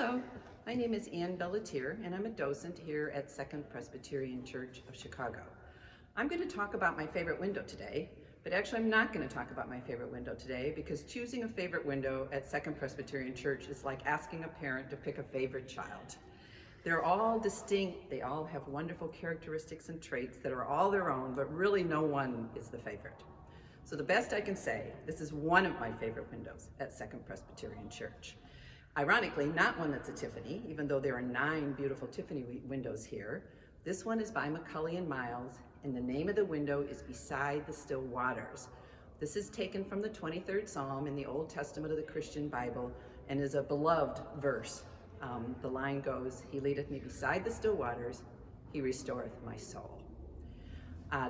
Hello, my name is Ann Belletire, and I'm a docent here at Second Presbyterian Church of Chicago. I'm going to talk about my favorite window today, but actually I'm not going to talk about my favorite window today because choosing a favorite window at Second Presbyterian Church is like asking a parent to pick a favorite child. They're all distinct, they all have wonderful characteristics and traits that are all their own, but really no one is the favorite. So the best I can say, this is one of my favorite windows at Second Presbyterian Church. Ironically, not one that's a Tiffany, even though there are 9 beautiful Tiffany windows here. This one is by Macaulay and Miles, and the name of the window is Beside the Still Waters. This is taken from the 23rd Psalm in the Old Testament of the Christian Bible and is a beloved verse. The line goes, "He leadeth me beside the still waters, he restoreth my soul."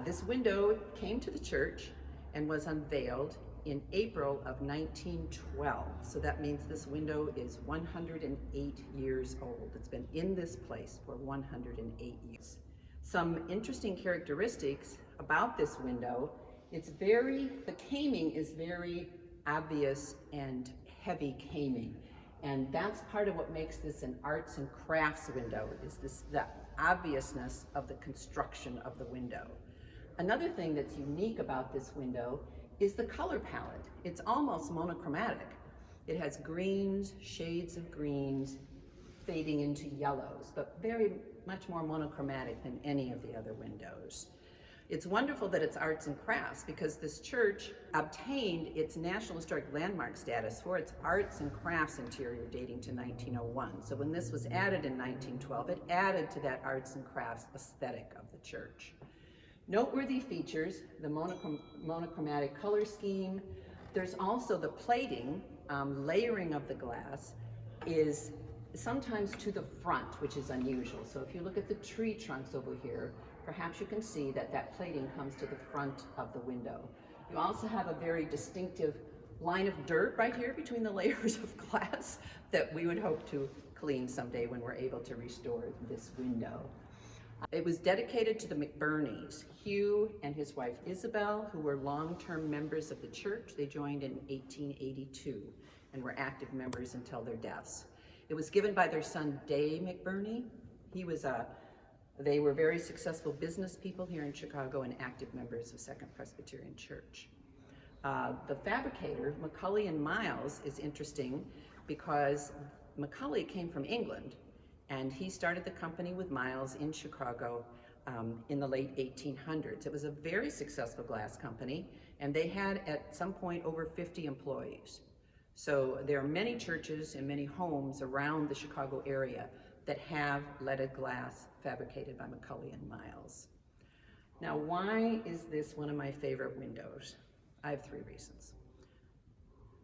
This window came to the church and was unveiled in April of 1912. So that means this window is 108 years old. It's been in this place for 108 years. Some interesting characteristics about this window, the caming is very obvious and heavy caming. And that's part of what makes this an arts and crafts window, is the obviousness of the construction of the window. Another thing that's unique about this window is the color palette. It's almost monochromatic. It has greens, shades of greens, fading into yellows, but very much more monochromatic than any of the other windows. It's wonderful that it's arts and crafts because this church obtained its National Historic Landmark status for its arts and crafts interior dating to 1901. So when this was added in 1912, it added to that arts and crafts aesthetic of the church. Noteworthy features, the monochromatic color scheme. There's also the plating, layering of the glass is sometimes to the front, which is unusual. So if you look at the tree trunks over here, perhaps you can see that that plating comes to the front of the window. You also have a very distinctive line of dirt right here between the layers of glass that we would hope to clean someday when we're able to restore this window. It was dedicated to the McBurneys, Hugh and his wife Isabel, who were long-term members of the church. They joined in 1882 and were active members until their deaths. It was given by their son, Day McBurney. They were very successful business people here in Chicago and active members of Second Presbyterian Church. The fabricator, Macaulay and Miles, is interesting because Macaulay came from England, and he started the company with Miles in Chicago in the late 1800s. It was a very successful glass company, and they had at some point over 50 employees. So there are many churches and many homes around the Chicago area that have leaded glass fabricated by Macaulay and Miles. Now, why is this one of my favorite windows? I have 3 reasons.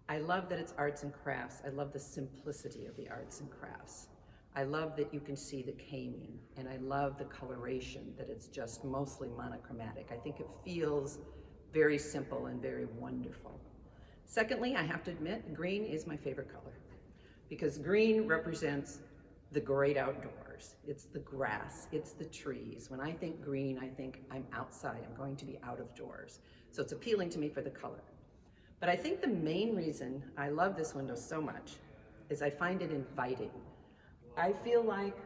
I love that it's arts and crafts. I love the simplicity of the arts and crafts. I love that you can see the caming, and I love the coloration, that it's just mostly monochromatic. I think it feels very simple and very wonderful. Secondly, I have to admit, green is my favorite color because green represents the great outdoors. It's the grass, it's the trees. When I think green, I think I'm outside, I'm going to be out of doors. So it's appealing to me for the color. But I think the main reason I love this window so much is I find it inviting. I feel like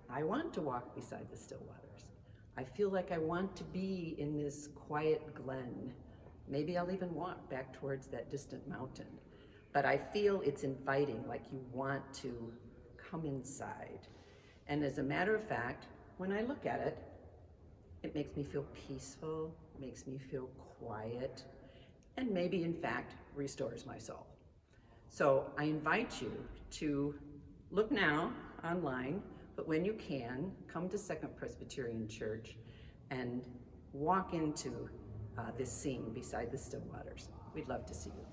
I want to walk beside the still waters. I feel like I want to be in this quiet glen. Maybe I'll even walk back towards that distant mountain. But I feel it's inviting, like you want to come inside. And as a matter of fact, when I look at it, it makes me feel peaceful, makes me feel quiet, and maybe in fact restores my soul. So I invite you to look now online, but when you can, come to Second Presbyterian Church and walk into this scene beside the still waters. We'd love to see you.